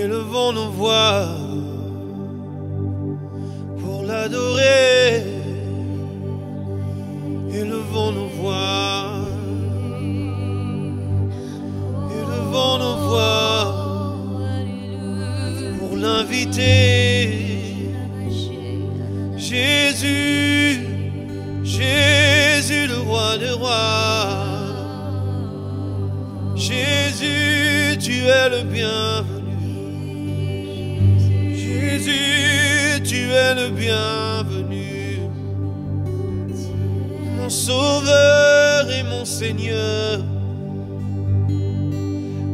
Élevons nos voix pour l'adorer. Élevons nos voix. Élevons nos voix pour l'inviter. Jésus, Jésus le roi des rois. Jésus, tu es le bienvenu. Jésus, tu es le bienvenu. Mon sauveur et mon Seigneur.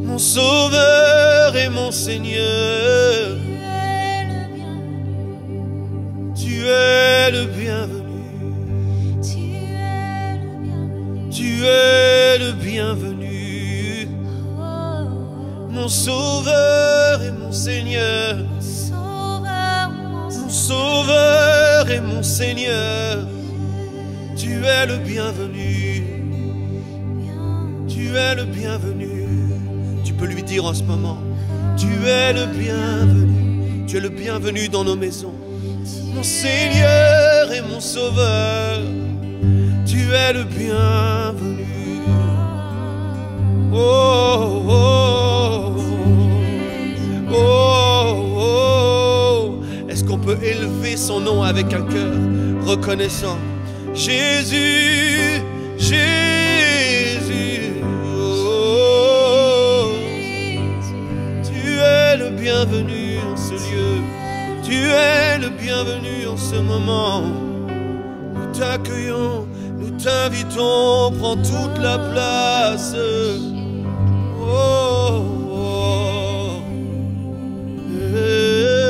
Mon sauveur et mon Seigneur. Tu es le bienvenu. Tu es le bienvenu. Mon sauveur et mon Seigneur. Mon sauveur et mon Seigneur. Tu es le bienvenu. Tu es le bienvenu. Tu peux lui dire en ce moment, tu es le bienvenu. Tu es le bienvenu dans nos maisons. Mon Seigneur et mon Sauveur, tu es le bienvenu. Oh, oh, oh, oh, oh. Est-ce qu'on peut élever son nom avec un cœur reconnaissant? Jésus, Jésus, oh, tu es le bienvenu en ce lieu. Tu es le bienvenu en ce moment. Nous t'accueillons, nous t'invitons, prends toute la place. Oh, oh, hey.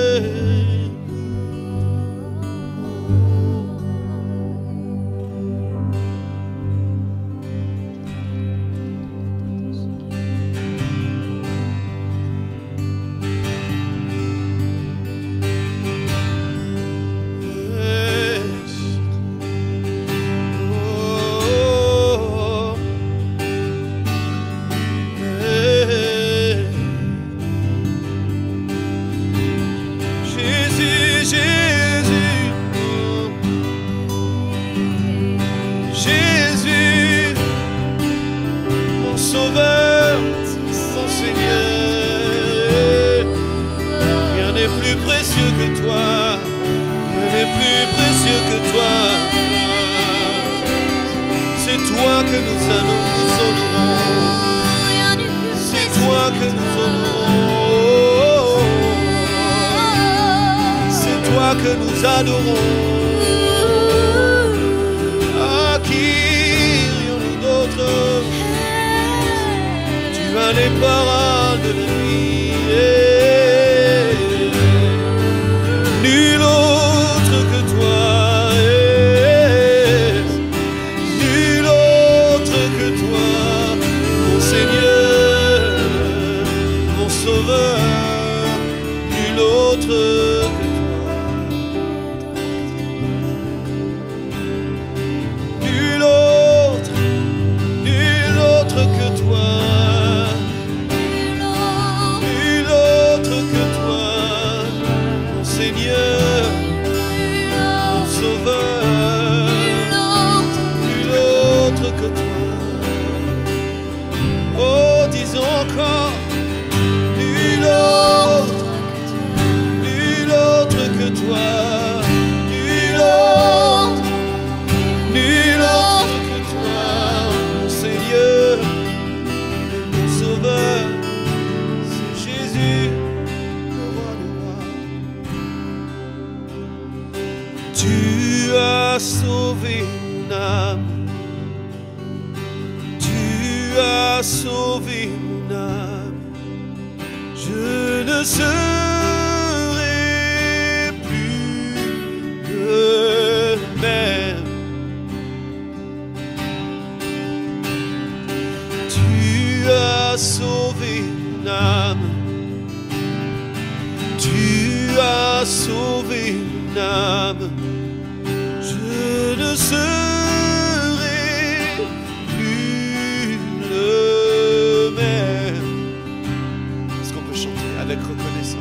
Avec reconnaissance.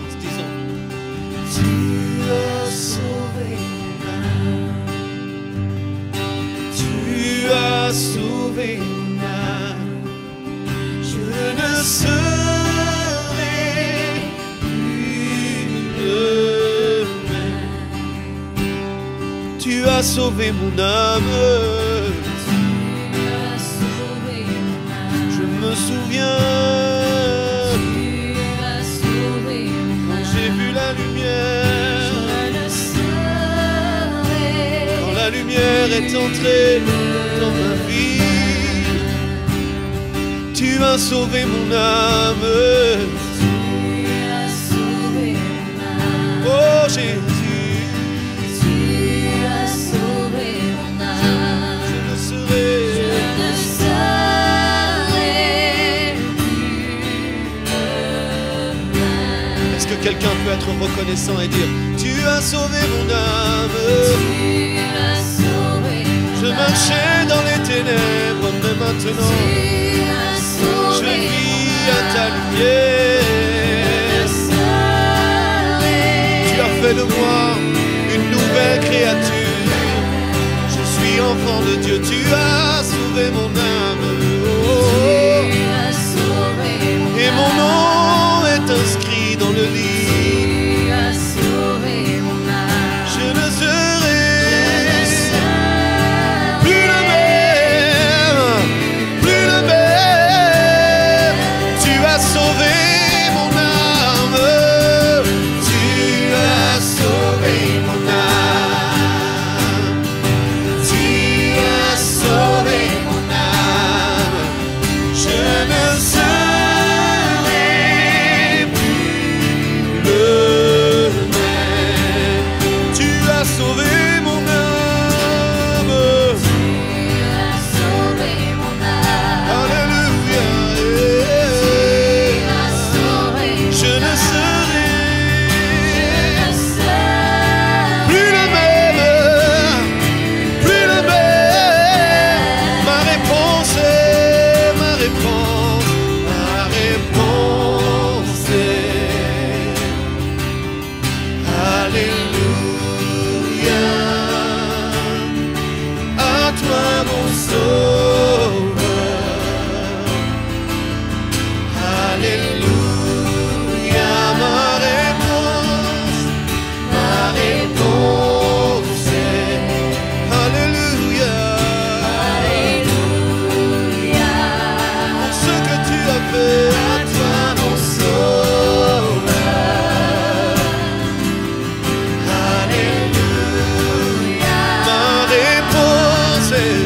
sauvé mon âme. Je ne serai plus le même. Tu as sauvé mon âme. Je me souviens quand j'ai vu la lumière. Quand la lumière est entrée dans ma vie, tu as sauvé mon âme. Oh Jésus, Tu as sauvé mon âme. je ne serai. Est-ce que quelqu'un peut être reconnaissant et dire tu as sauvé mon âme? Je marchais dans les ténèbres, mais maintenant je vis à ta lumière. Tu as fait de moi une nouvelle créature. Je suis enfant de Dieu, tu as sauvé mon âme. Oh. Et mon nom est inscrit dans le livre. Je ne serai plus le même, plus le même. Tu as sauvé mon âme. Tu as sauvé mon âme. Tu as sauvé mon âme. Je ne serai plus le même. Tu as sauvé mon âme. Alléluia. Je ne serai plus le même, plus le même. Ma réponse est, ma réponse est Alléluia. À toi mon sauveur. Alléluia. Ma réponse est Alléluia. Pour ce que tu as fait, à toi mon sauveur. Alléluia. Ma réponse est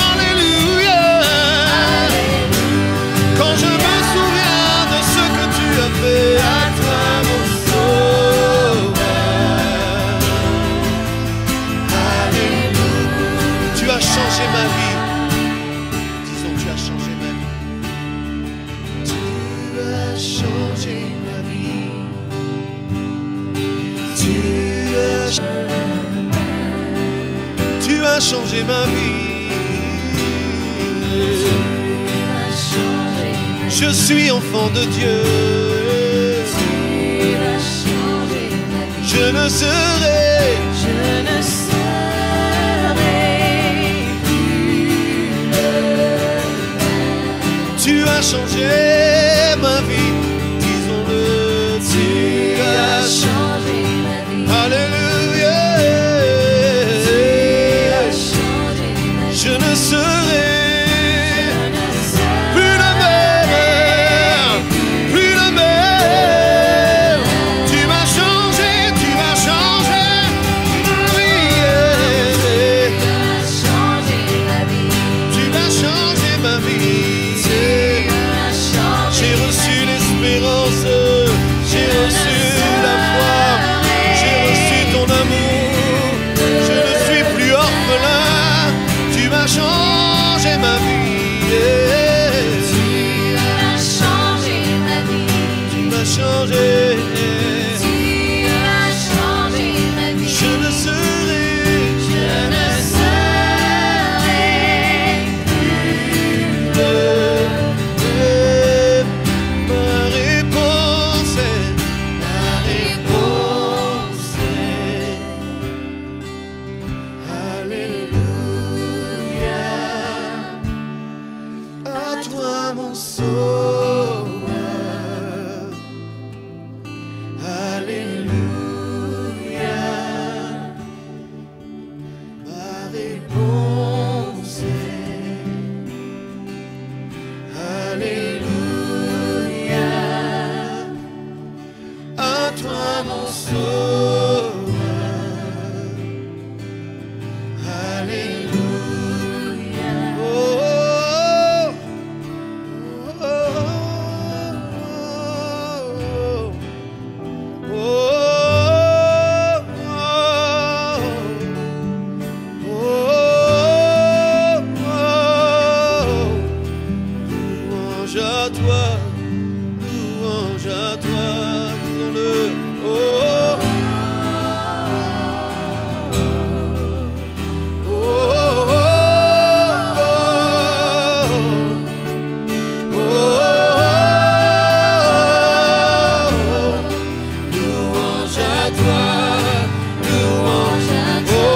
Alléluia. Quand je me souviens de ce que tu as fait, à toi mon sauveur. Alléluia. Tu as changé ma vie. Disons, tu as changé ma vie. Tu as changé ma vie. Tu as changé ma vie. Je suis enfant de Dieu. Je ne serai. Tu as changé ma vie. Disons-le. Tu as changé. Alléluia. Je ne serai plus le même, plus le même. Tu m'as changé ma vie. Tu m'as changé ma vie. réponse est Alléluia. À toi mon sauveur. Alléluia. Oh, oh, oh, oh, oh, louange à toi, louange à toi, disons-le. Oh, oh, oh, oh, louange à toi, louange à toi.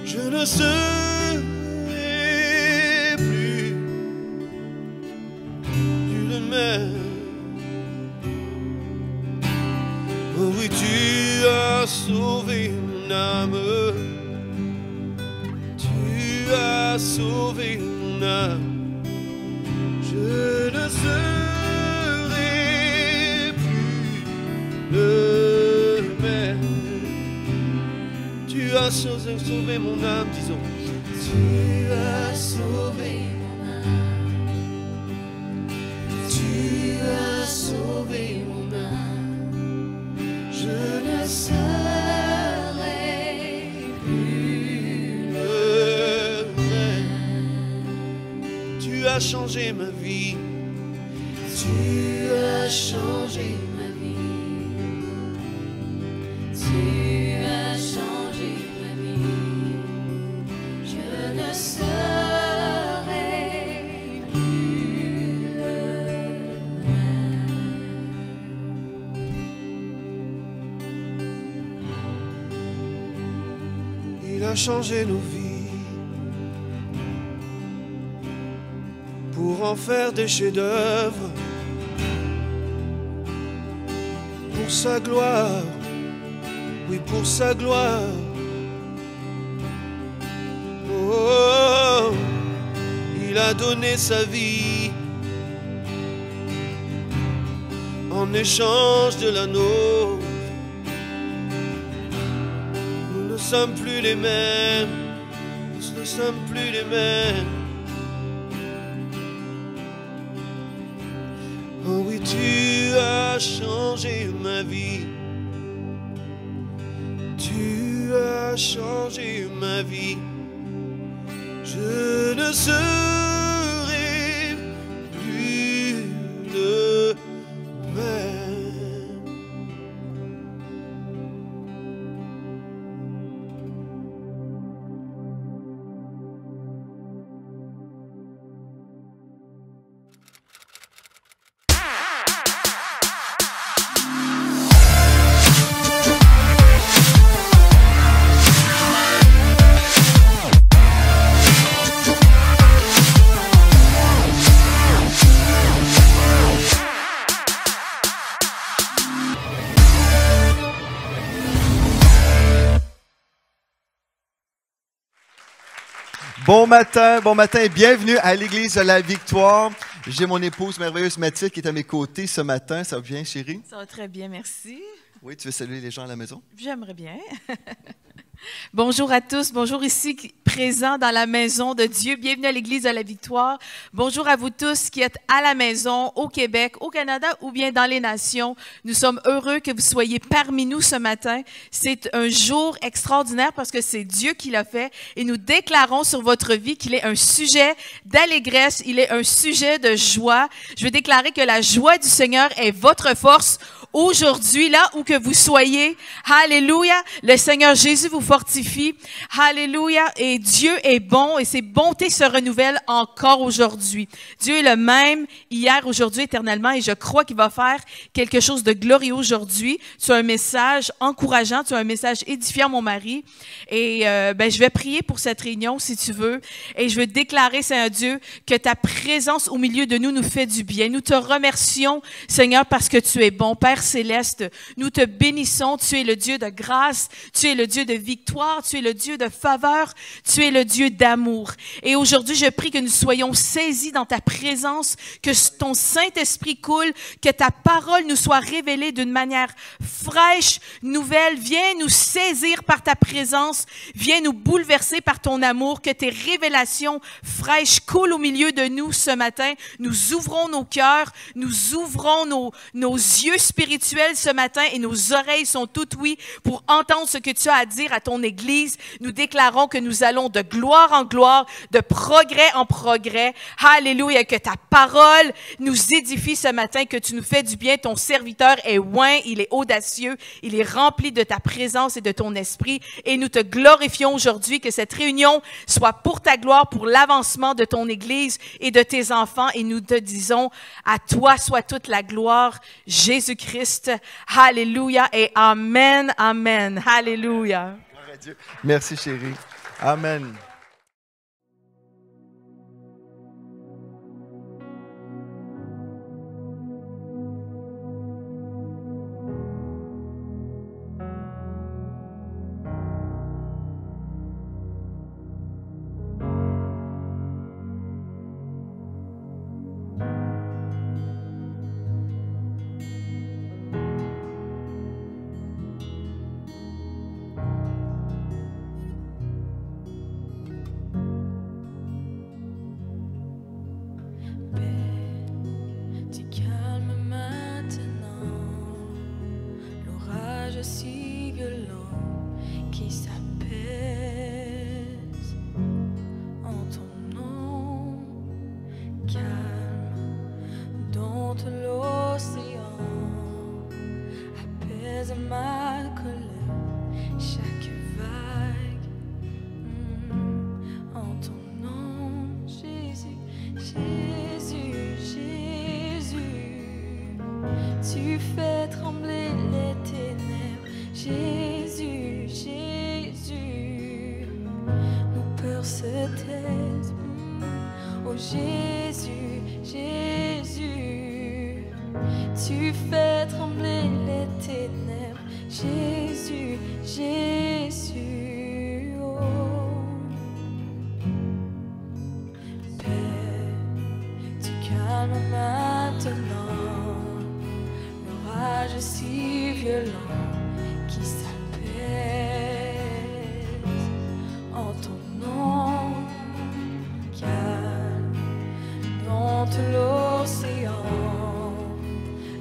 Je ne serai plus le même. Oh oui, tu as sauvé mon âme. Tu as sauvé mon âme. Je ne serai plus le même. Tu as sauvé mon âme, disons. Tu as sauvé mon âme. Tu as sauvé mon âme. Je ne serai plus le même. Tu as changé ma vie. Tu as changé ma vie. Tu as changé ma vie. Je ne serai plus le même. Il a changé nos vies pour en faire des chefs-d'œuvre, pour sa gloire, oui, pour sa gloire. Oh, il a donné sa vie en échange de la nôtre. Nous ne sommes plus les mêmes, nous ne sommes plus les mêmes. Oh oui, tu as changé ma vie. Tu as changé ma vie. Je ne serai plus le même. Bon matin et bienvenue à l'Église de la Victoire. J'ai mon épouse merveilleuse Mathilde qui est à mes côtés ce matin. Ça va bien, chérie? Ça va très bien, merci. Oui, tu veux saluer les gens à la maison? J'aimerais bien. Bonjour à tous, bonjour ici présents dans la maison de Dieu. Bienvenue à l'Église de la Victoire. Bonjour à vous tous qui êtes à la maison, au Québec, au Canada ou bien dans les nations. Nous sommes heureux que vous soyez parmi nous ce matin. C'est un jour extraordinaire parce que c'est Dieu qui l'a fait et nous déclarons sur votre vie qu'il est un sujet d'allégresse, il est un sujet de joie. Je veux déclarer que la joie du Seigneur est votre force. Aujourd'hui, là où que vous soyez, alléluia, le Seigneur Jésus vous fortifie, alléluia, et Dieu est bon et ses bontés se renouvellent encore aujourd'hui. Dieu est le même hier, aujourd'hui, éternellement, et je crois qu'il va faire quelque chose de glorieux aujourd'hui. Tu as un message encourageant, tu as un message édifiant, mon mari, et je vais prier pour cette réunion, si tu veux, et je veux déclarer, Seigneur Dieu, que ta présence au milieu de nous fait du bien. Nous te remercions, Seigneur, parce que tu es bon, Père Céleste, nous te bénissons. Tu es le Dieu de grâce, tu es le Dieu de victoire, tu es le Dieu de faveur, tu es le Dieu d'amour. Et aujourd'hui, je prie que nous soyons saisis dans ta présence, que ton Saint-Esprit coule, que ta parole nous soit révélée d'une manière fraîche, nouvelle. Viens nous saisir par ta présence, viens nous bouleverser par ton amour, que tes révélations fraîches coulent au milieu de nous ce matin. Nous ouvrons nos cœurs, nous ouvrons nos yeux spirituels ce matin et nos oreilles sont toutes oui pour entendre ce que tu as à dire à ton Église. Nous déclarons que nous allons de gloire en gloire, de progrès en progrès. Alléluia, que ta parole nous édifie ce matin, que tu nous fais du bien. Ton serviteur est oint, il est audacieux, il est rempli de ta présence et de ton esprit. Et nous te glorifions aujourd'hui, que cette réunion soit pour ta gloire, pour l'avancement de ton Église et de tes enfants. Et nous te disons, à toi soit toute la gloire, Jésus-Christ. Alléluia et Amen, Amen. Alléluia. Gloire à Dieu. Merci, chérie. Amen. Si violent qui s'apaise en ton nom, calme dompte l'océan, apaise ma colère, chaque vague en ton nom, Jésus, Jésus, Jésus, tu fais trembler les ténèbres. Jésus, Jésus, nos peurs se taisent. Oh Jésus, Jésus, tu fais trembler les ténèbres. Jésus, Jésus, oh Père, tu calmes maintenant l'orage si violent qui s'apaise en ton nom, calme dompte l'océan,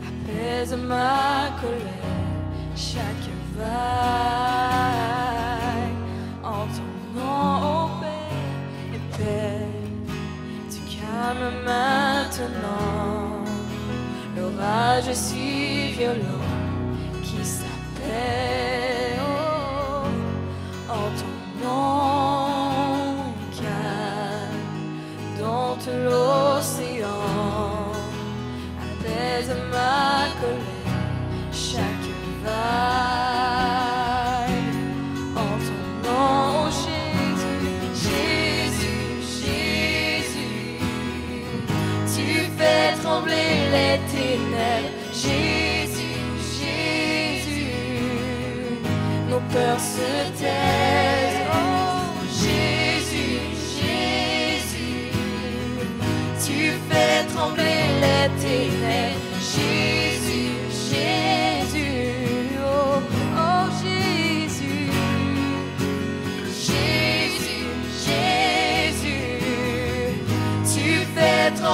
apaise ma colère, chaque vague en ton nom, oh Père, et Père, tu calmes maintenant l'orage si violent qui s'appelle en ton nom, calme dompte l'océan, apaise ma colère, chaque vague en ton nom, Jésus, Jésus, Jésus, tu fais trembler les ténèbres, Jésus, Jésus, nos peurs se taisent. Oh, Jésus, Jésus.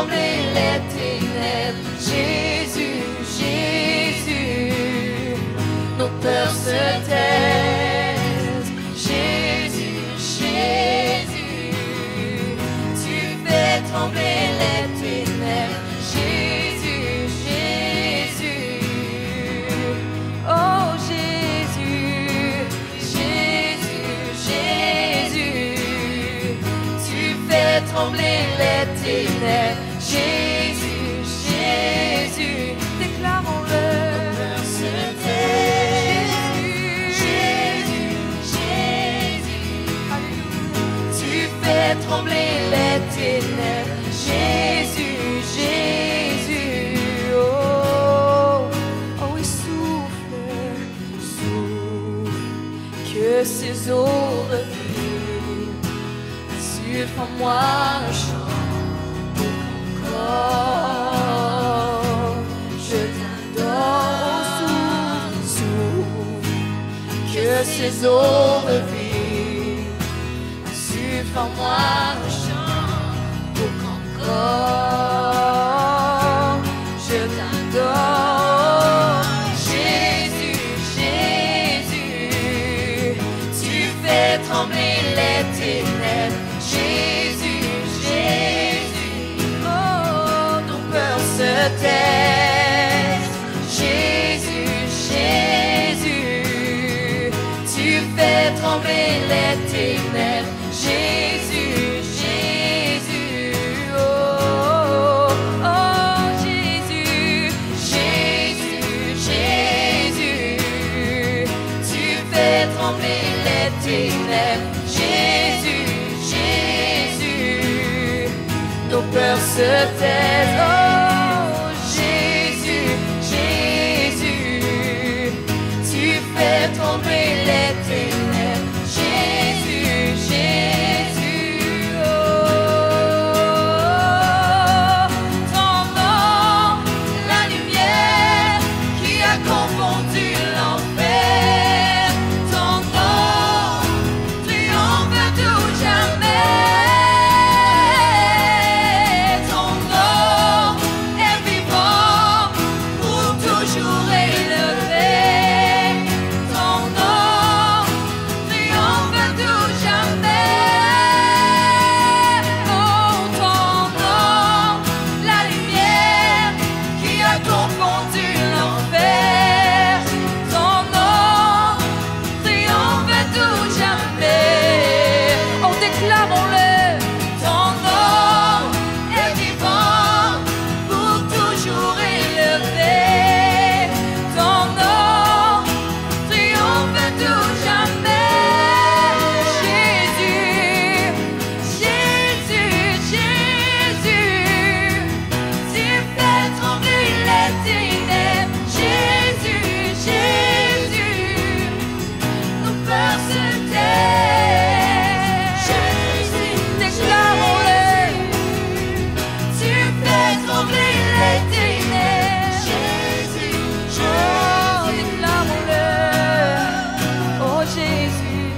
trembler les ténèbres. Jésus, Jésus, nos peurs se taisent. Jésus, Jésus, tu fais trembler les ténèbres. Jésus, Jésus, oh Jésus, Jésus, Jésus, tu fais trembler les ténèbres. Jésus, Jésus, déclarons-le. Jésus, Jésus, tu fais trembler les ténèbres. Jésus, Jésus, oh, oh, et souffle, souffle, que ces eaux reviennent. Souffle en moi un chant encore. Je t'adore, souffle, souffle, que ces eaux reviennent. Souffle en moi un chant encore. Je t'adore, Jésus, Jésus, tu fais trembler les ténèbres. Jésus, Jésus, oh, nos peurs se taisent. Jésus, Jésus, tu fais trembler les ténèbres. Jésus, Jésus, oh, oh, Jésus, Jésus, Jésus, tu fais trembler les ténèbres. Jésus, Jésus, nos peurs se taisent. Oh, Jésus, Jésus, tu fais trembler les ténèbres. Jésus, Jésus, oh, ton nom, la lumière qui a confondu l'enfer. Ton nom triomphe tout jamais. Ton nom est vivant pour toujours élevé. Ton nom triomphe tout jamais. Oh, ton nom, la lumière qui a confondu l'enfer. Ton nom triomphe tout jamais. Oh, déclarons-le. Ton nom est vivant pour toujours élevé. Ton nom triomphe tout jamais. Jésus, Jésus, Jésus, tu fais trembler les ténèbres. Jésus, Jésus, nos peurs se taisent. Jésus, déclarons-le. Tu fais trembler les ténèbres. Jésus, oh, déclarons-le. Oh, Jésus.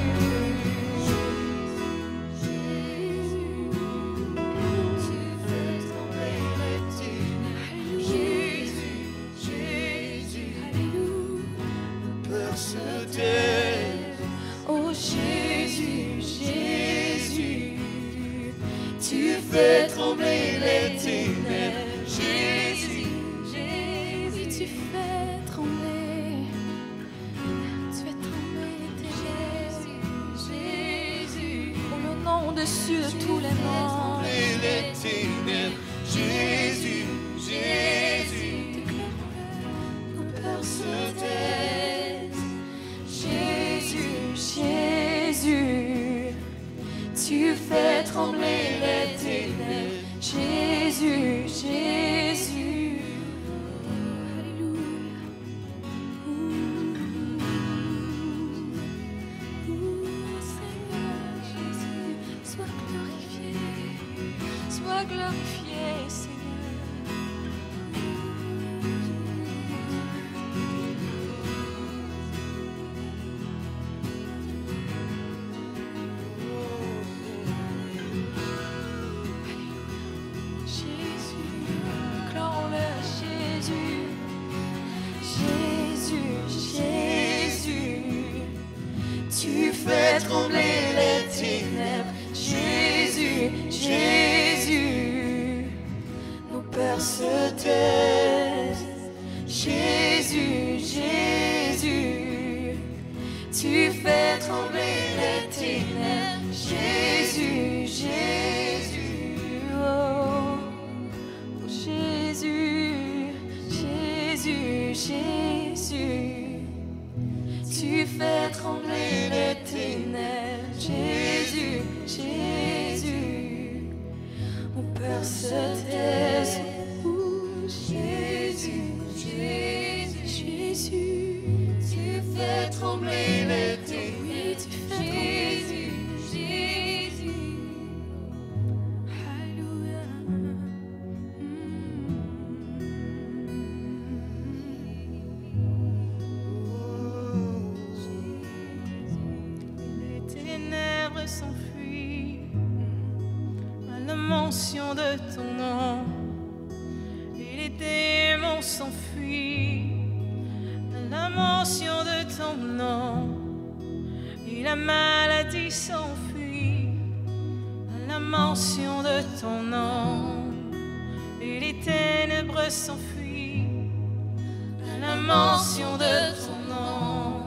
Tu fais trembler les ténèbres. Jésus, Jésus, alléluia. Peur se taise. Oh Jésus, Jésus, tu fais trembler les ténèbres. Jésus, Jésus, tu fais trembler. Tu fais trembler les ténèbres. Jésus, oh, le nom au-dessus de tous les noms. Et les ténèbres. Jésus, Jésus, Nos peurs se taisent. Jésus, Jésus, tu fais trembler les ténèbres. Jésus, Jésus, alléluia. Seigneur Jésus, sois glorifié, Seigneur. ténèbres. Jésus, Jésus, nos peurs se taisent. Jésus, Jésus, tu fais trembler les ténèbres. Jésus, Jésus, oh, Jésus, Jésus, Jésus, tu fais trembler les ténèbres. Jésus, Jésus, mon peur se taise. Jésus, Jésus, Jésus, tu fais trembler les ténèbres. Jésus, Jésus, Alléluia. Les ténèbres s'enfuient à la mention de ton nom, et les démons s'enfuient à la mention de ton nom, et la maladie s'enfuit à la mention de ton nom, et les ténèbres s'enfuient à la mention de ton nom,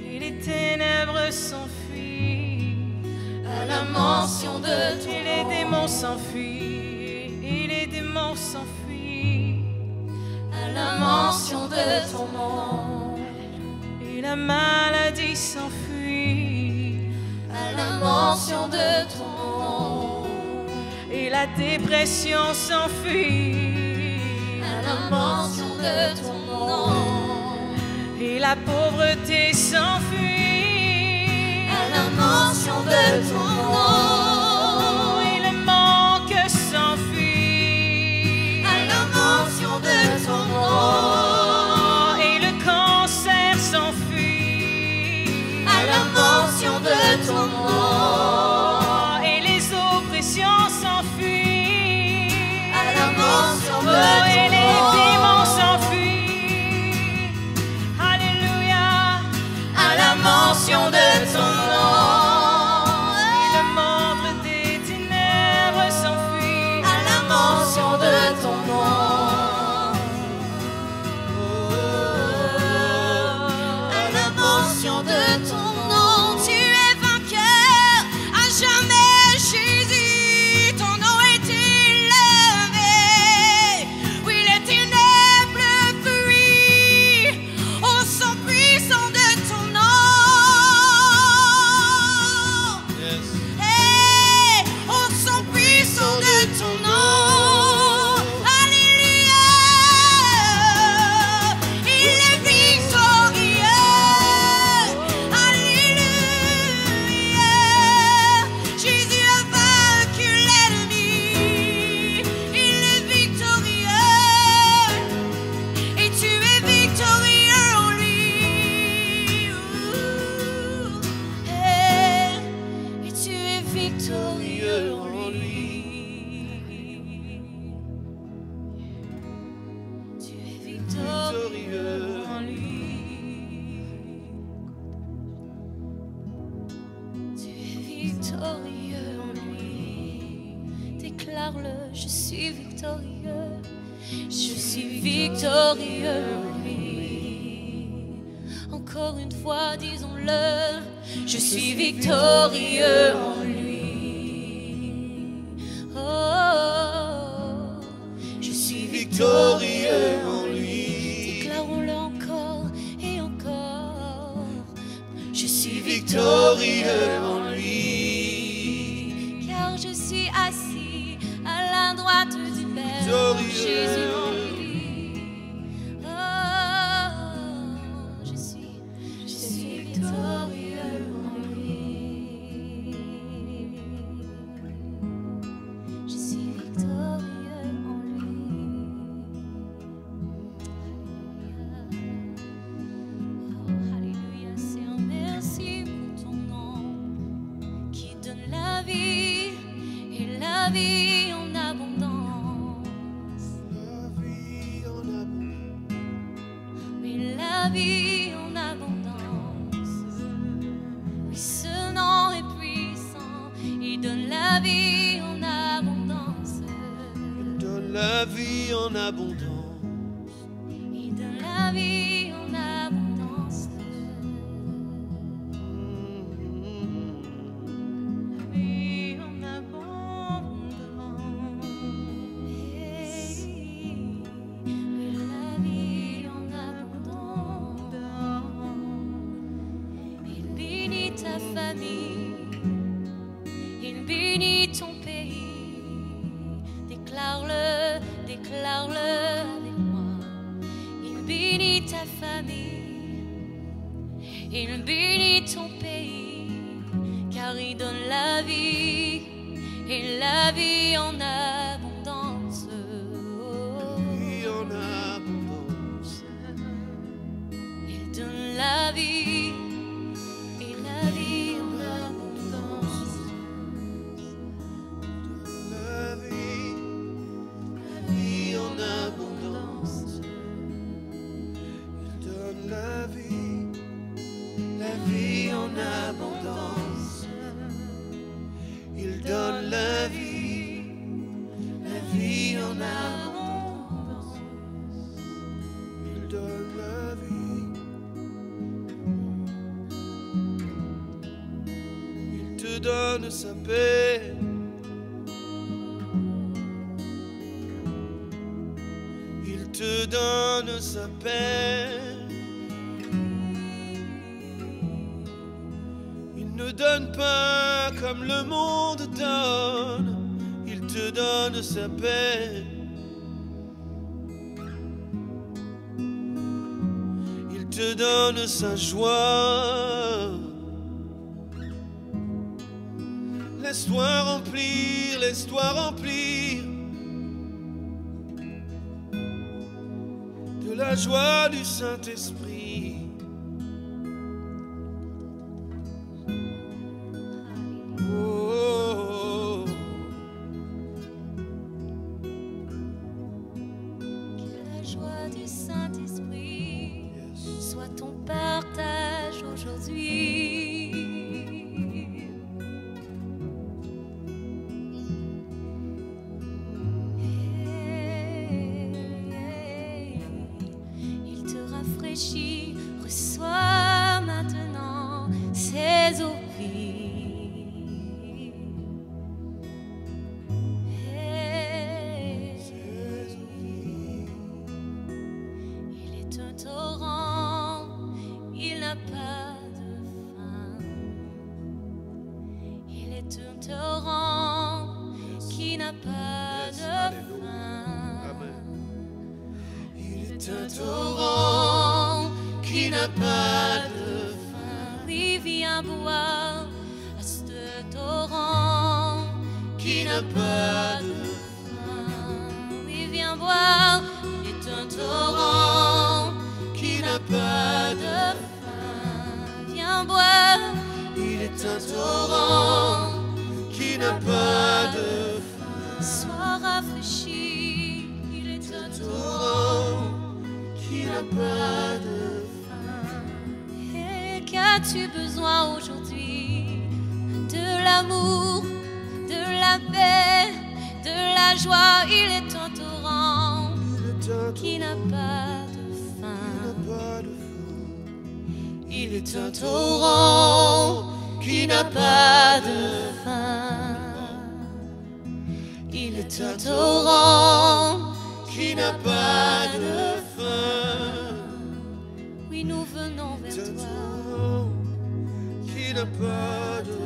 et les ténèbres s'enfuient à la mention de ton nom, et les démons s'enfuient, et les démons s'enfuient À la mention de ton nom, et la maladie s'enfuit à la mention de ton nom, et la dépression s'enfuit à la mention de ton nom, et la pauvreté s'enfuit à la mention de ton nom, et le manque s'enfuit à la mention de ton nom, et le cancer s'enfuit à la mention de ton nom, et les oppressions s'enfuient à la mention de et ton les démons nom, s'enfuient. Alléluia. à la mention de ton nom, Et le monde des ténèbres s'enfuit à la mention de ton nom, à la mention de ton nom. Tu es vainqueur à jamais, Jésus, ton nom est élevé. Oui, les ténèbres fuient au sang puissant de ton nom. Yes. Hey, au sang puissant de ton nom. Alléluia. Il est victorieux. Alléluia. Jésus a vaincu l'ennemi. Il est victorieux. Et tu es victorieux en lui. Hey, et tu es victorieux en lui. Tu es victorieux en lui. Tu es victorieux en lui. Déclare-le, je suis victorieux. Je suis victorieux en lui. Encore une fois, disons-le, je suis victorieux en lui. Oh, je suis victorieux en lui. Déclarons-le encore et encore. Je suis victorieux en lui. Car je suis assis à la droite du Père. Victorieux. Jésus en lui. Oh, je suis victorieux en lui. Je suis victorieux en lui. Oh, alléluia, Seigneur, merci pour ton nom qui donne la vie et la vie en abondance. Oui, la vie en abondance. Oui, ce nom est puissant. bénit ta famille, il bénit ton pays, car il donne la vie et la vie en abondance. Vie en abondance. Il donne la vie et la vie en abondance. La vie en abondance. Il donne la vie en abondance. Il donne la vie en abondance. Il donne la vie. Il te donne sa paix. Il te donne sa paix. Il ne donne pas comme le monde donne. Il te donne sa paix. Il te donne sa joie. Laisse-toi remplir, laisse-toi remplir de la joie du Saint-Esprit. Oh, Que la joie du Saint-Esprit soit ton partage aujourd'hui. Il te rafraîchit, reçois maintenant ses eaux vives. Il est un torrent, il n'a pas de fin. Il est un torrent qui n'a pas de fin. il est un torrent qui n'a pas de fin. Oui, viens boire à ce torrent Qui n'a pas de fin. Oui, viens boire, il est un torrent qui n'a pas de fin. Viens boire, Il est un torrent qui n'a pas de sois rafraîchi, il est un torrent torrent qui n'a pas de Et qu'as-tu besoin aujourd'hui? De l'amour, de la paix, de la joie. Il est un torrent Il est un qui n'a pas de fin. pas de Il est un torrent qui n'a pas de fin. Il est un torrent qui n'a pas de fin. Oui, nous venons vers C'est un toi. torrent qui n'a pas de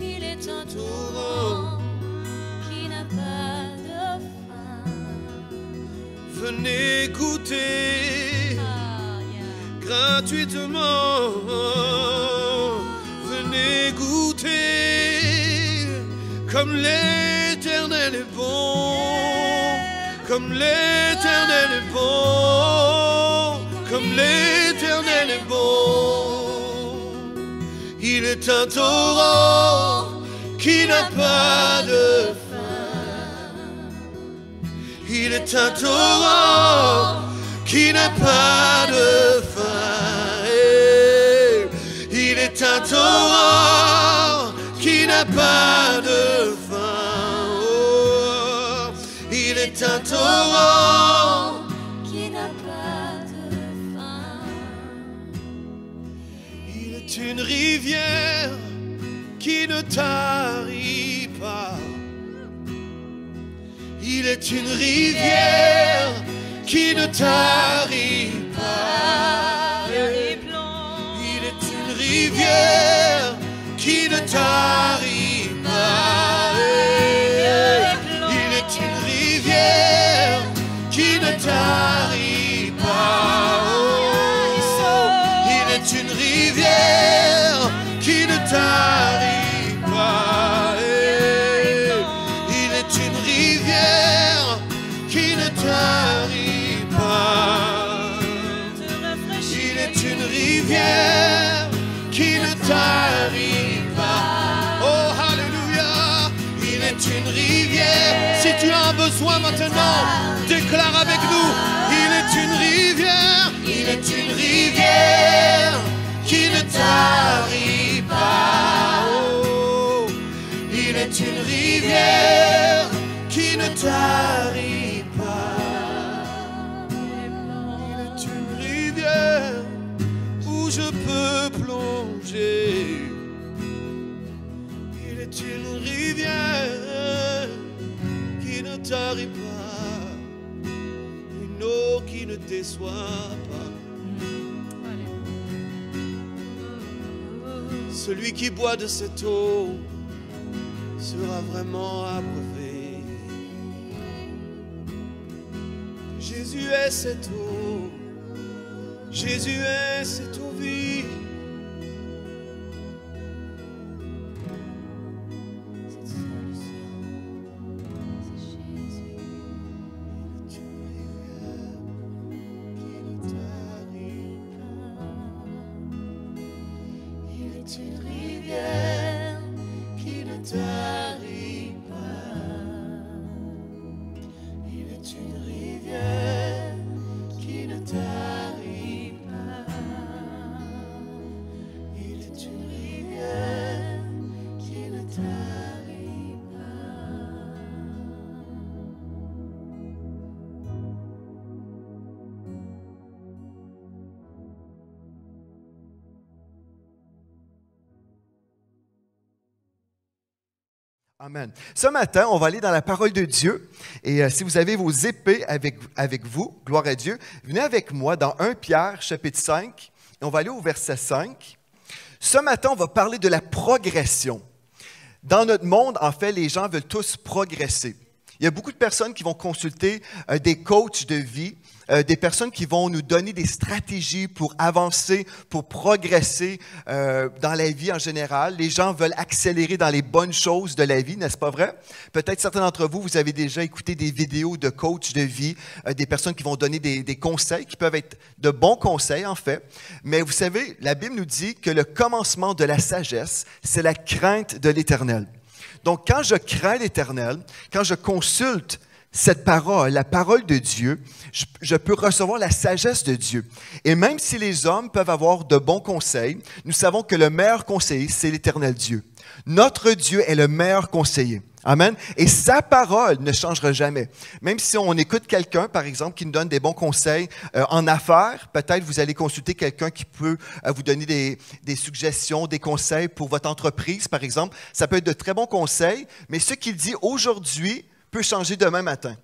Il est un torrent qui n'a pas de fin. Venez goûter Ah, yeah. gratuitement. Venez goûter comme l'Éternel est bon. Comme l'Éternel est bon. Comme l'Éternel est bon. Il est un torrent qui n'a pas de fin. Il est un torrent qui n'a pas de fin. Il est un torrent qui n'a pas de fin. Oh, il est un torrent Qui n'a pas de fin. Il est une rivière qui ne tarit pas. Il est une rivière qui ne tarit pas. Il est une rivière qui ne tarit pas. Il est une rivière qui tarit pas. Il est une rivière qui ne tarit pas. Oh, alléluia. Il est une rivière. Si tu as un besoin maintenant, déclare avec nous. Il est une rivière. Il est une rivière qui ne tarit pas. Oh, il est une rivière qui ne tarit pas. Il est une rivière où je peux plonger. Il est une rivière qui ne tarit pas. Une eau qui ne déçoit pas. Celui qui boit de cette eau sera vraiment abreuvé. Jésus est cette eau. Jésus est cette eau vive. Amen. Ce matin, on va aller dans la parole de Dieu. Et si vous avez vos épées avec vous, gloire à Dieu, venez avec moi dans 1 Pierre, chapitre 5. Et on va aller au verset 5. Ce matin, on va parler de la progression. Dans notre monde, en fait, les gens veulent tous progresser. Il y a beaucoup de personnes qui vont consulter des coachs de vie, des personnes qui vont nous donner des stratégies pour avancer, pour progresser dans la vie en général. Les gens veulent accélérer dans les bonnes choses de la vie, n'est-ce pas vrai? Peut-être certains d'entre vous, vous avez déjà écouté des vidéos de coachs de vie, des personnes qui vont donner des conseils, qui peuvent être de bons conseils en fait. Mais vous savez, la Bible nous dit que le commencement de la sagesse, c'est la crainte de l'Éternel. Donc, quand je crains l'Éternel, quand je consulte cette parole, la parole de Dieu, je peux recevoir la sagesse de Dieu. Et même si les hommes peuvent avoir de bons conseils, nous savons que le meilleur conseiller, c'est l'Éternel Dieu. Notre Dieu est le meilleur conseiller. Amen. Et sa parole ne changera jamais. Même si on écoute quelqu'un, par exemple, qui nous donne des bons conseils en affaires, peut-être vous allez consulter quelqu'un qui peut vous donner des suggestions, des conseils pour votre entreprise, par exemple. Ça peut être de très bons conseils, mais ce qu'il dit aujourd'hui peut changer demain matin.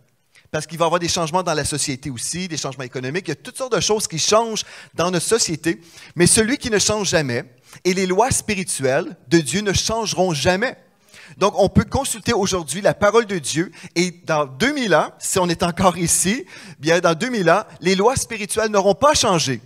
Parce qu'il va y avoir des changements dans la société aussi, des changements économiques. Il y a toutes sortes de choses qui changent dans notre société. Mais celui qui ne change jamais, et les lois spirituelles de Dieu ne changeront jamais. Donc, on peut consulter aujourd'hui la parole de Dieu et dans 2000 ans, si on est encore ici, bien dans 2000 ans, les lois spirituelles n'auront pas changé.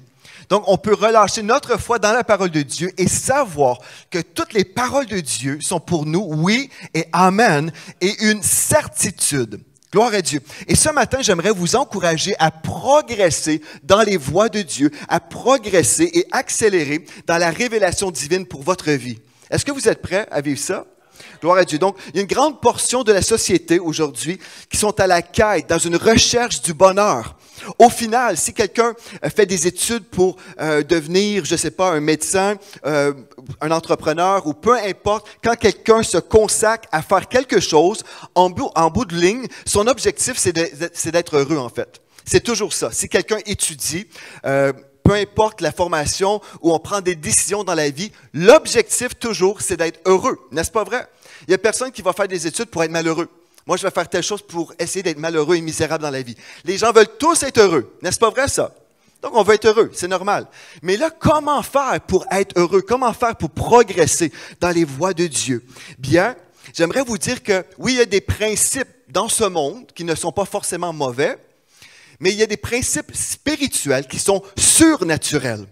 Donc, on peut relâcher notre foi dans la parole de Dieu et savoir que toutes les paroles de Dieu sont pour nous, oui et amen, et une certitude. Gloire à Dieu. Et ce matin, j'aimerais vous encourager à progresser dans les voies de Dieu, à progresser et accélérer dans la révélation divine pour votre vie. Est-ce que vous êtes prêts à vivre ça? Gloire à Dieu. Donc, il y a une grande portion de la société aujourd'hui qui sont à la quête, dans une recherche du bonheur. Au final, si quelqu'un fait des études pour devenir, je ne sais pas, un médecin, un entrepreneur ou peu importe, quand quelqu'un se consacre à faire quelque chose, en bout de ligne, son objectif, c'est d'être heureux en fait. C'est toujours ça. Si quelqu'un étudie, peu importe la formation où on prend des décisions dans la vie, l'objectif toujours, c'est d'être heureux. N'est-ce pas vrai? Il n'y a personne qui va faire des études pour être malheureux. Moi, je vais faire telle chose pour essayer d'être malheureux et misérable dans la vie. Les gens veulent tous être heureux. N'est-ce pas vrai ça? Donc, on veut être heureux, c'est normal. Mais là, comment faire pour être heureux? Comment faire pour progresser dans les voies de Dieu? Bien, j'aimerais vous dire que oui, il y a des principes dans ce monde qui ne sont pas forcément mauvais, mais il y a des principes spirituels qui sont surnaturels.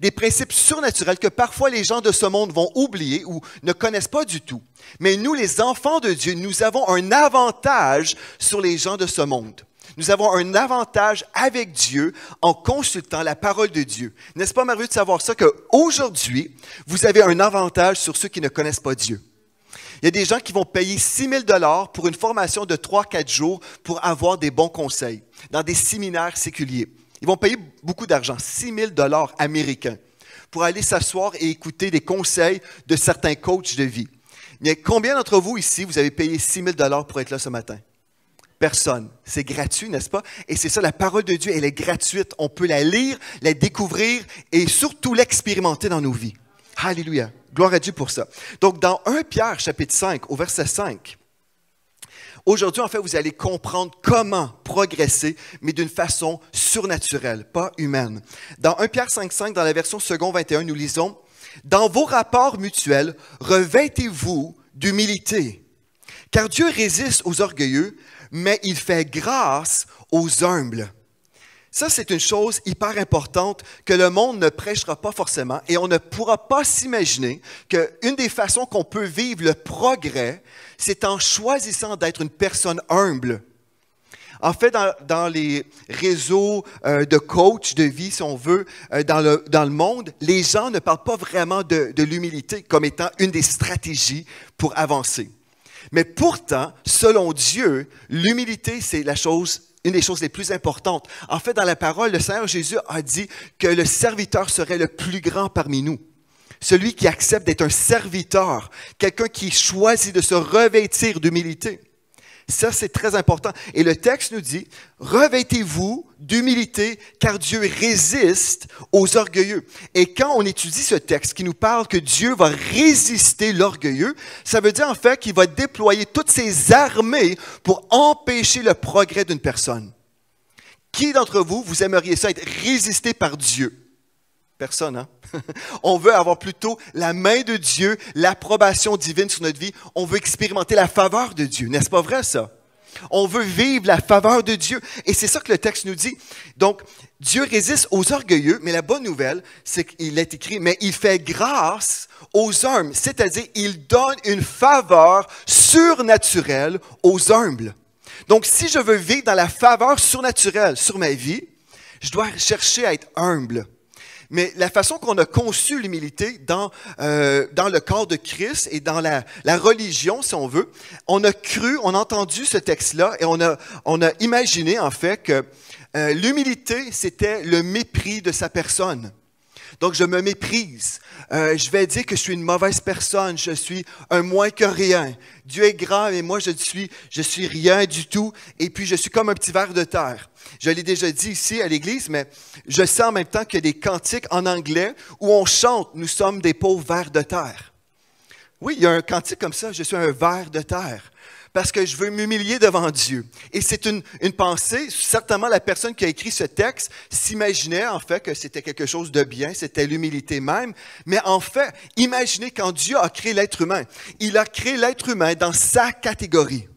Des principes surnaturels que parfois les gens de ce monde vont oublier ou ne connaissent pas du tout. Mais nous, les enfants de Dieu, nous avons un avantage sur les gens de ce monde. Nous avons un avantage avec Dieu en consultant la parole de Dieu. N'est-ce pas merveilleux de savoir ça, qu'aujourd'hui, vous avez un avantage sur ceux qui ne connaissent pas Dieu? Il y a des gens qui vont payer 6 000 pour une formation de 3-4 jours pour avoir des bons conseils dans des séminaires séculiers. Ils vont payer beaucoup d'argent, 6 000 américains, pour aller s'asseoir et écouter des conseils de certains coachs de vie. Mais combien d'entre vous ici, vous avez payé 6 000 pour être là ce matin? Personne. C'est gratuit, n'est-ce pas? Et c'est ça, la parole de Dieu, elle est gratuite. On peut la lire, la découvrir et surtout l'expérimenter dans nos vies. Alléluia. Gloire à Dieu pour ça. Donc, dans 1 Pierre, chapitre 5, au verset 5, aujourd'hui, en fait, vous allez comprendre comment progresser, mais d'une façon surnaturelle, pas humaine. Dans 1 Pierre 5,5, dans la version second 21, nous lisons « Dans vos rapports mutuels, revêtez-vous d'humilité, car Dieu résiste aux orgueilleux, mais il fait grâce aux humbles. » Ça, c'est une chose hyper importante que le monde ne prêchera pas forcément et on ne pourra pas s'imaginer qu'une des façons qu'on peut vivre le progrès, c'est en choisissant d'être une personne humble. En fait, dans les réseaux de coach de vie, si on veut, dans le monde, les gens ne parlent pas vraiment de l'humilité comme étant une des stratégies pour avancer. Mais pourtant, selon Dieu, l'humilité, c'est une des choses les plus importantes. En fait, dans la parole, le Seigneur Jésus a dit que le serviteur serait le plus grand parmi nous. Celui qui accepte d'être un serviteur, quelqu'un qui choisit de se revêtir d'humilité. Ça, c'est très important. Et le texte nous dit, « Revêtez-vous d'humilité, car Dieu résiste aux orgueilleux. » Et quand on étudie ce texte qui nous parle que Dieu va résister l'orgueilleux, ça veut dire en fait qu'il va déployer toutes ses armées pour empêcher le progrès d'une personne. Qui d'entre vous, vous aimeriez ça, être résisté par Dieu? Personne, hein? On veut avoir plutôt la main de Dieu, l'approbation divine sur notre vie. On veut expérimenter la faveur de Dieu. N'est-ce pas vrai, ça? On veut vivre la faveur de Dieu. Et c'est ça que le texte nous dit. Donc, Dieu résiste aux orgueilleux, mais la bonne nouvelle, c'est qu'il est écrit, mais il fait grâce aux humbles. C'est-à-dire, il donne une faveur surnaturelle aux humbles. Donc, si je veux vivre dans la faveur surnaturelle sur ma vie, je dois chercher à être humble. Mais la façon qu'on a conçu l'humilité dans le corps de Christ et dans la religion, si on veut, on a entendu ce texte-là et on a imaginé en fait que l'humilité, c'était le mépris de sa personne. Donc, je me méprise. Je vais dire que je suis une mauvaise personne. Je suis un moins que rien. Dieu est grand et moi, je suis rien du tout. Et puis, je suis comme un petit ver de terre. Je l'ai déjà dit ici à l'église, mais je sens en même temps qu'il y a des cantiques en anglais où on chante « Nous sommes des pauvres vers de terre ». Oui, il y a un cantique comme ça « Je suis un ver de terre ». Parce que je veux m'humilier devant Dieu. Et c'est une pensée, certainement la personne qui a écrit ce texte s'imaginait en fait que c'était quelque chose de bien, c'était l'humilité même. Mais en fait, imaginez quand Dieu a créé l'être humain. Il a créé l'être humain dans sa catégorie.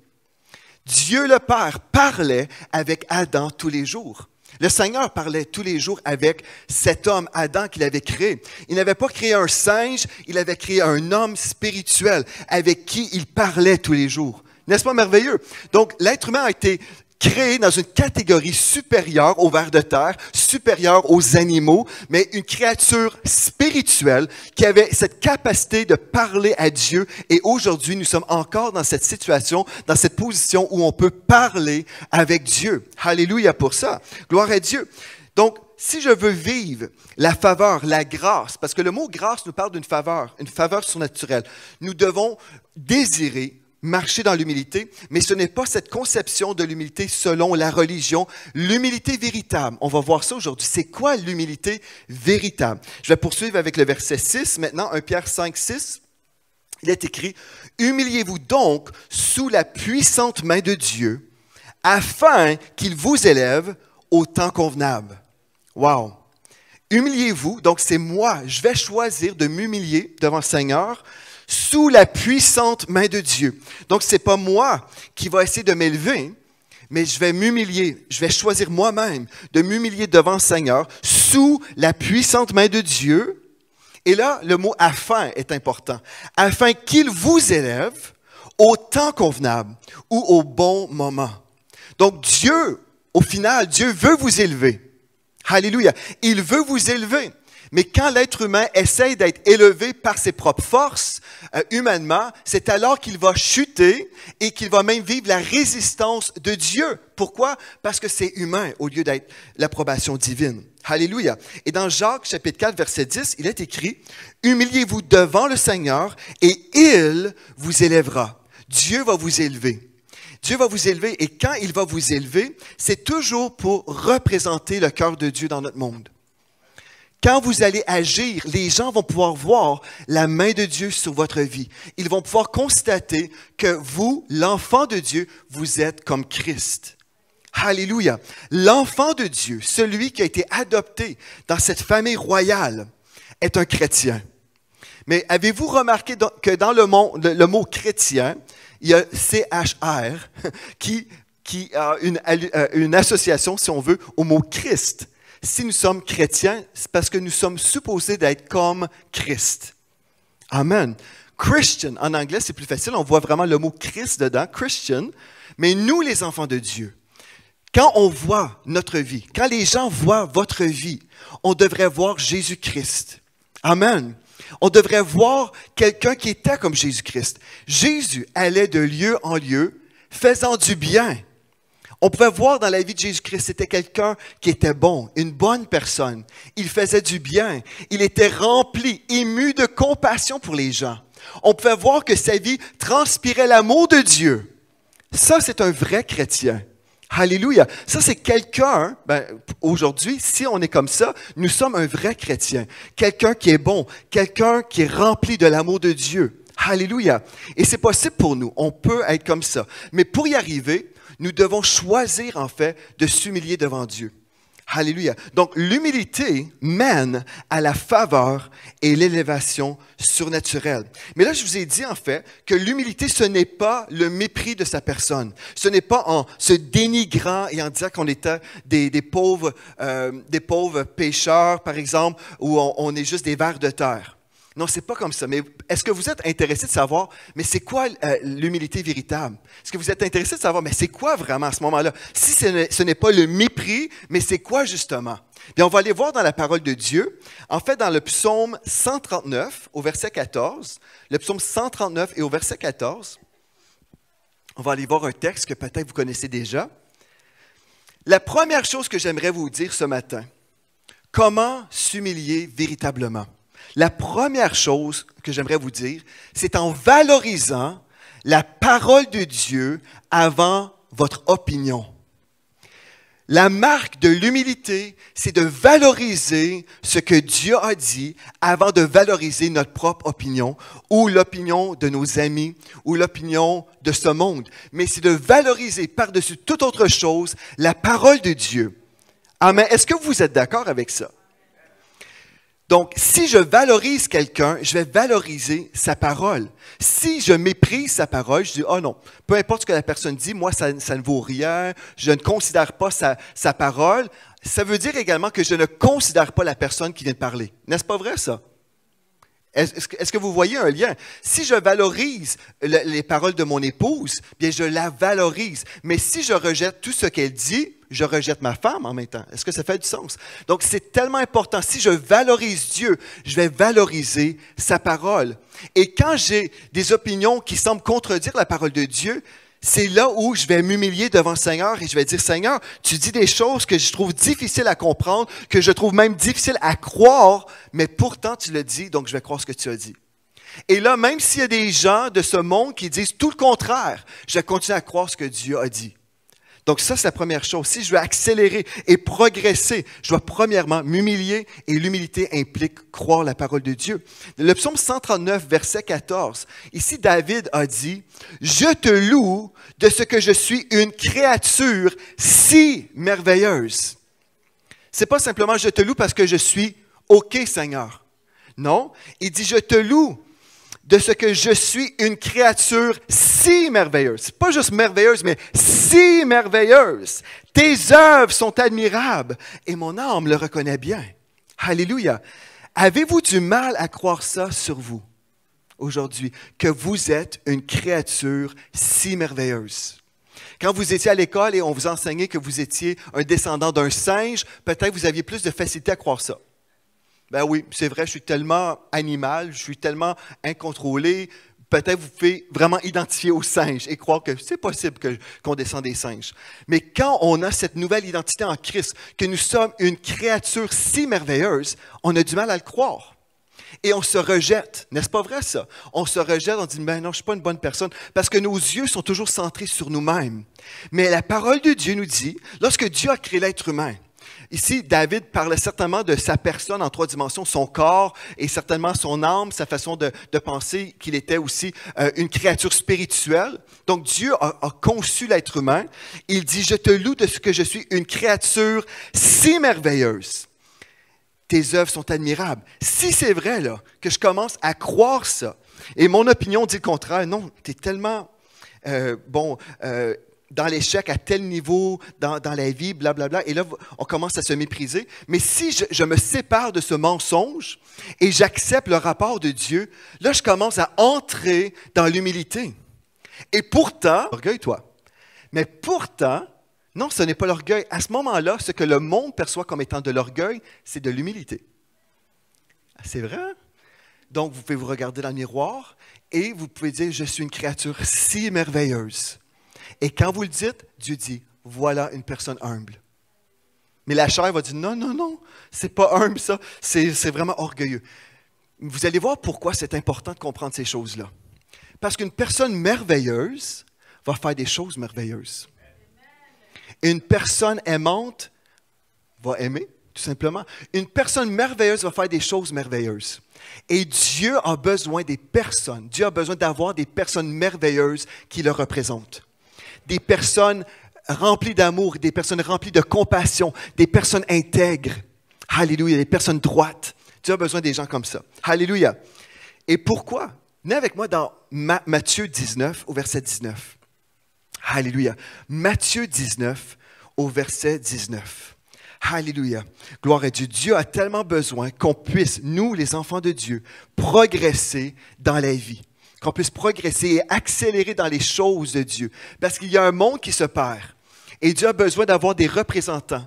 Dieu le Père parlait avec Adam tous les jours. Le Seigneur parlait tous les jours avec cet homme, Adam, qu'il avait créé. Il n'avait pas créé un singe, il avait créé un homme spirituel avec qui il parlait tous les jours. N'est-ce pas merveilleux? Donc, l'être humain a été créé dans une catégorie supérieure aux vers de terre, supérieure aux animaux, mais une créature spirituelle qui avait cette capacité de parler à Dieu. Et aujourd'hui, nous sommes encore dans cette situation, dans cette position où on peut parler avec Dieu. Alléluia pour ça. Gloire à Dieu. Donc, si je veux vivre la faveur, la grâce, parce que le mot grâce nous parle d'une faveur surnaturelle, nous devons désirer marcher dans l'humilité, mais ce n'est pas cette conception de l'humilité selon la religion. L'humilité véritable, on va voir ça aujourd'hui. C'est quoi l'humilité véritable? Je vais poursuivre avec le verset 6, maintenant, 1 Pierre 5, 6. Il est écrit, « Humiliez-vous donc sous la puissante main de Dieu, afin qu'il vous élève au temps convenable. » Wow! Humiliez-vous, donc c'est moi, je vais choisir de m'humilier devant le Seigneur, sous la puissante main de Dieu. Donc, ce n'est pas moi qui va essayer de m'élever, mais je vais m'humilier. Je vais choisir moi-même de m'humilier devant le Seigneur sous la puissante main de Dieu. Et là, le mot « afin » est important. Afin qu'il vous élève au temps convenable ou au bon moment. Donc, Dieu au final, Dieu veut vous élever. Alléluia. Il veut vous élever. Mais quand l'être humain essaye d'être élevé par ses propres forces, humainement, c'est alors qu'il va chuter et qu'il va même vivre la résistance de Dieu. Pourquoi? Parce que c'est humain au lieu d'être l'approbation divine. Alléluia. Et dans Jacques, chapitre 4, verset 10, il est écrit, « Humiliez-vous devant le Seigneur et il vous élèvera. » Dieu va vous élever. Dieu va vous élever et quand il va vous élever, c'est toujours pour représenter le cœur de Dieu dans notre monde. Quand vous allez agir, les gens vont pouvoir voir la main de Dieu sur votre vie. Ils vont pouvoir constater que vous, l'enfant de Dieu, vous êtes comme Christ. Alléluia. L'enfant de Dieu, celui qui a été adopté dans cette famille royale, est un chrétien. Mais avez-vous remarqué que dans le mot chrétien, il y a CHR qui a une association, si on veut, au mot Christ. Si nous sommes chrétiens, c'est parce que nous sommes supposés d'être comme Christ. Amen. Christian, en anglais, c'est plus facile. On voit vraiment le mot Christ dedans, Christian. Mais nous, les enfants de Dieu, quand on voit notre vie, quand les gens voient votre vie, on devrait voir Jésus-Christ. Amen. On devrait voir quelqu'un qui était comme Jésus-Christ. Jésus allait de lieu en lieu, faisant du bien. On pouvait voir dans la vie de Jésus-Christ, c'était quelqu'un qui était bon, une bonne personne. Il faisait du bien. Il était rempli, ému de compassion pour les gens. On pouvait voir que sa vie transpirait l'amour de Dieu. Ça, c'est un vrai chrétien. Alléluia. Ça, c'est quelqu'un, aujourd'hui, si on est comme ça, nous sommes un vrai chrétien. Quelqu'un qui est bon, quelqu'un qui est rempli de l'amour de Dieu. Alléluia. Et c'est possible pour nous. On peut être comme ça. Mais pour y arriver, nous devons choisir, en fait, de s'humilier devant Dieu. Alléluia. Donc, l'humilité mène à la faveur et l'élévation surnaturelle. Mais là, je vous ai dit, en fait, que l'humilité, ce n'est pas le mépris de sa personne. Ce n'est pas en se dénigrant et en disant qu'on était des pauvres pécheurs, par exemple, ou on est juste des vers de terre. Non, c'est pas comme ça. Mais est-ce que vous êtes intéressé de savoir, mais c'est quoi l'humilité véritable? Est-ce que vous êtes intéressé de savoir, mais c'est quoi vraiment à ce moment-là? Si ce n'est pas le mépris, mais c'est quoi justement? Bien, on va aller voir dans la parole de Dieu. En fait, dans le psaume 139, au verset 14, le psaume 139 et au verset 14, on va aller voir un texte que peut-être vous connaissez déjà. La première chose que j'aimerais vous dire ce matin, comment s'humilier véritablement? La première chose que j'aimerais vous dire, c'est en valorisant la parole de Dieu avant votre opinion. La marque de l'humilité, c'est de valoriser ce que Dieu a dit avant de valoriser notre propre opinion ou l'opinion de nos amis ou l'opinion de ce monde. Mais c'est de valoriser par-dessus toute autre chose la parole de Dieu. Amen. Est-ce que vous êtes d'accord avec ça? Donc, si je valorise quelqu'un, je vais valoriser sa parole. Si je méprise sa parole, je dis, oh non, peu importe ce que la personne dit, moi, ça ne vaut rien, je ne considère pas sa parole. Ça veut dire également que je ne considère pas la personne qui vient de parler. N'est-ce pas vrai, ça? Est-ce que vous voyez un lien? Si je valorise les paroles de mon épouse, bien, je la valorise. Mais si je rejette tout ce qu'elle dit, je rejette ma femme en même temps. Est-ce que ça fait du sens? Donc, c'est tellement important. Si je valorise Dieu, je vais valoriser sa parole. Et quand j'ai des opinions qui semblent contredire la parole de Dieu, c'est là où je vais m'humilier devant le Seigneur et je vais dire, Seigneur, tu dis des choses que je trouve difficiles à comprendre, que je trouve même difficiles à croire, mais pourtant tu le dis, donc je vais croire ce que tu as dit. Et là, même s'il y a des gens de ce monde qui disent tout le contraire, je vais continuer à croire ce que Dieu a dit. Donc ça, c'est la première chose. Si je veux accélérer et progresser, je dois premièrement m'humilier et l'humilité implique croire la parole de Dieu. Le psaume 139, verset 14, ici David a dit, « Je te loue de ce que je suis une créature si merveilleuse. » C'est pas simplement « je te loue parce que je suis OK, Seigneur ». Non, il dit « je te loue de ce que je suis une créature si merveilleuse. » C'est pas juste merveilleuse, mais si merveilleuse. Tes œuvres sont admirables et mon âme le reconnaît bien. Alléluia. Avez-vous du mal à croire ça sur vous aujourd'hui, que vous êtes une créature si merveilleuse? Quand vous étiez à l'école et on vous enseignait que vous étiez un descendant d'un singe, peut-être vous aviez plus de facilité à croire ça. Ben oui, c'est vrai, je suis tellement animal, je suis tellement incontrôlé. Peut-être vous pouvez vraiment identifier au singe et croire que c'est possible qu'on descende des singes. Mais quand on a cette nouvelle identité en Christ, que nous sommes une créature si merveilleuse, on a du mal à le croire. Et on se rejette, n'est-ce pas vrai ça? On se rejette, on dit, ben non, je ne suis pas une bonne personne, parce que nos yeux sont toujours centrés sur nous-mêmes. Mais la parole de Dieu nous dit, lorsque Dieu a créé l'être humain, ici, David parlait certainement de sa personne en 3 dimensions, son corps et certainement son âme, sa façon de penser qu'il était aussi une créature spirituelle. Donc, Dieu a conçu l'être humain. Il dit, je te loue de ce que je suis une créature si merveilleuse. Tes œuvres sont admirables. Si c'est vrai là, que je commence à croire ça, et mon opinion dit le contraire, non, tu es tellement dans l'échec à tel niveau dans la vie, blablabla, et là, on commence à se mépriser. Mais si je me sépare de ce mensonge et j'accepte le rapport de Dieu, là, je commence à entrer dans l'humilité. Et pourtant, orgueille-toi. Mais pourtant, non, ce n'est pas l'orgueil. À ce moment-là, ce que le monde perçoit comme étant de l'orgueil, c'est de l'humilité. C'est vrai? Donc, vous pouvez vous regarder dans le miroir et vous pouvez dire, je suis une créature si merveilleuse. Et quand vous le dites, Dieu dit, voilà une personne humble. Mais la chair va dire, non, non, non, c'est pas humble ça, c'est vraiment orgueilleux. Vous allez voir pourquoi c'est important de comprendre ces choses-là. Parce qu'une personne merveilleuse va faire des choses merveilleuses. Une personne aimante va aimer, tout simplement. Une personne merveilleuse va faire des choses merveilleuses. Et Dieu a besoin des personnes. Dieu a besoin d'avoir des personnes merveilleuses qui le représentent. Des personnes remplies d'amour, des personnes remplies de compassion, des personnes intègres. Alléluia, des personnes droites. Dieu a besoin des gens comme ça. Alléluia. Et pourquoi? Venez avec moi dans Matthieu 19, au verset 19. Alléluia. Matthieu 19, au verset 19. Alléluia. Gloire à Dieu. Dieu a tellement besoin qu'on puisse, nous, les enfants de Dieu, progresser dans la vie. Qu'on puisse progresser et accélérer dans les choses de Dieu. Parce qu'il y a un monde qui se perd. Et Dieu a besoin d'avoir des représentants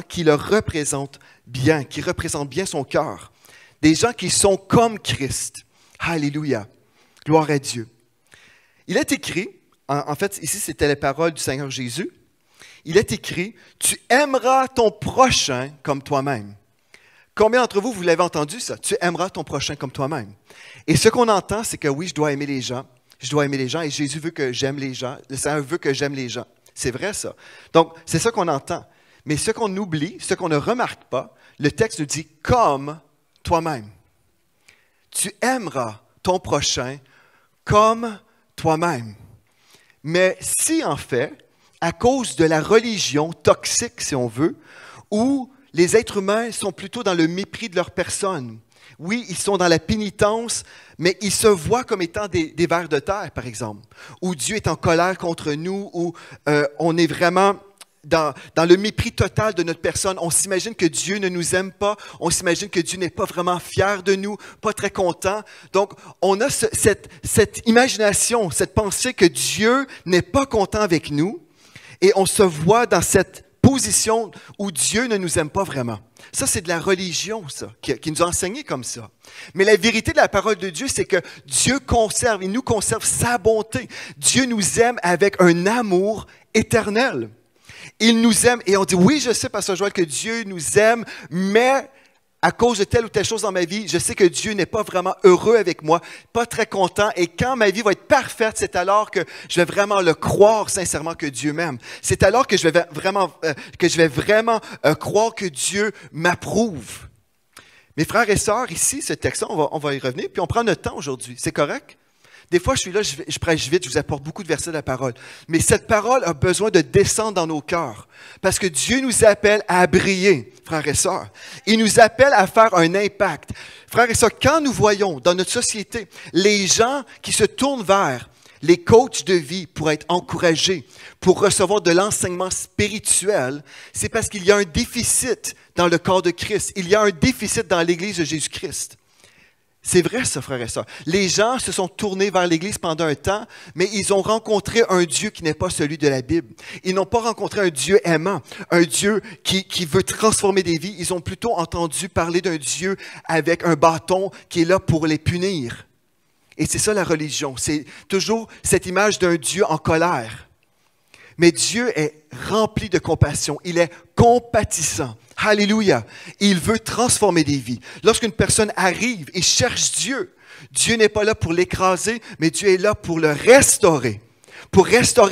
qui le représentent bien, qui représentent bien son cœur. Des gens qui sont comme Christ. Alléluia. Gloire à Dieu. Il est écrit, en fait, ici, c'était les paroles du Seigneur Jésus. Il est écrit, « Tu aimeras ton prochain comme toi-même. » Combien d'entre vous, vous l'avez entendu ça? « Tu aimeras ton prochain comme toi-même. » Et ce qu'on entend, c'est que oui, je dois aimer les gens. Je dois aimer les gens et Jésus veut que j'aime les gens. Le Seigneur veut que j'aime les gens. C'est vrai ça. Donc, c'est ça qu'on entend. Mais ce qu'on oublie, ce qu'on ne remarque pas, le texte nous dit « comme toi-même. » Tu aimeras ton prochain comme toi-même. Mais si, en fait, à cause de la religion toxique, si on veut, où les êtres humains sont plutôt dans le mépris de leur personne, oui, ils sont dans la pénitence, mais ils se voient comme étant des vers de terre, par exemple, où Dieu est en colère contre nous, où on est vraiment dans le mépris total de notre personne. On s'imagine que Dieu ne nous aime pas, on s'imagine que Dieu n'est pas vraiment fier de nous, pas très content. Donc, on a cette imagination, cette pensée que Dieu n'est pas content avec nous, et on se voit dans cette position où Dieu ne nous aime pas vraiment. Ça, c'est de la religion, ça, qui nous a enseigné comme ça. Mais la vérité de la parole de Dieu, c'est que Dieu conserve, il nous conserve sa bonté. Dieu nous aime avec un amour éternel. Il nous aime, et on dit, oui, je sais, Pasteur Joël, que Dieu nous aime, mais à cause de telle ou telle chose dans ma vie, je sais que Dieu n'est pas vraiment heureux avec moi, pas très content, et quand ma vie va être parfaite, c'est alors que je vais vraiment le croire sincèrement que Dieu m'aime. C'est alors que je vais vraiment croire que Dieu m'approuve. Mes frères et sœurs, ici, ce texte-là, on va y revenir, puis on prend notre temps aujourd'hui. C'est correct? Des fois, je suis là, je prêche vite, je vous apporte beaucoup de versets de la parole. Mais cette parole a besoin de descendre dans nos cœurs. Parce que Dieu nous appelle à briller, frères et sœurs. Il nous appelle à faire un impact. Frères et sœurs, quand nous voyons dans notre société les gens qui se tournent vers les coachs de vie pour être encouragés, pour recevoir de l'enseignement spirituel, c'est parce qu'il y a un déficit dans le corps de Christ. Il y a un déficit dans l'Église de Jésus-Christ. C'est vrai ça, frères et sœurs. Les gens se sont tournés vers l'Église pendant un temps, mais ils ont rencontré un Dieu qui n'est pas celui de la Bible. Ils n'ont pas rencontré un Dieu aimant, un Dieu qui veut transformer des vies. Ils ont plutôt entendu parler d'un Dieu avec un bâton qui est là pour les punir. Et c'est ça la religion. C'est toujours cette image d'un Dieu en colère. Mais Dieu est rempli de compassion. Il est compatissant. Alléluia. Il veut transformer des vies. Lorsqu'une personne arrive et cherche Dieu, Dieu n'est pas là pour l'écraser, mais Dieu est là pour le restaurer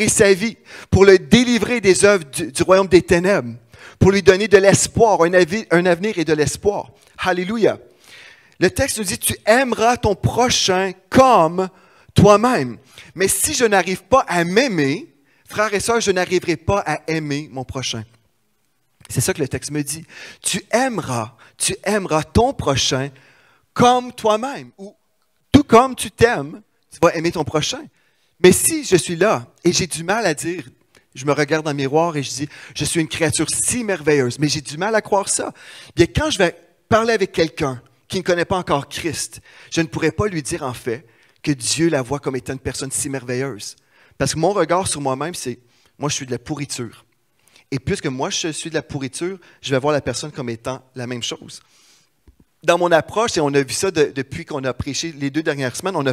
sa vie, pour le délivrer des œuvres du royaume des ténèbres, pour lui donner de l'espoir, un avenir et de l'espoir. Alléluia. Le texte nous dit, tu aimeras ton prochain comme toi-même. Mais si je n'arrive pas à m'aimer, frères et sœurs, je n'arriverai pas à aimer mon prochain. C'est ça que le texte me dit. Tu aimeras ton prochain comme toi-même. Ou tout comme tu t'aimes, tu vas aimer ton prochain. Mais si je suis là et j'ai du mal à dire, je me regarde dans le miroir et je dis, je suis une créature si merveilleuse, mais j'ai du mal à croire ça. Bien, quand je vais parler avec quelqu'un qui ne connaît pas encore Christ, je ne pourrai pas lui dire en fait que Dieu la voit comme étant une personne si merveilleuse. Parce que mon regard sur moi-même, c'est, moi je suis de la pourriture. Et puisque moi, je suis de la pourriture, je vais voir la personne comme étant la même chose. Dans mon approche, et on a vu ça depuis qu'on a prêché les 2 dernières semaines, on a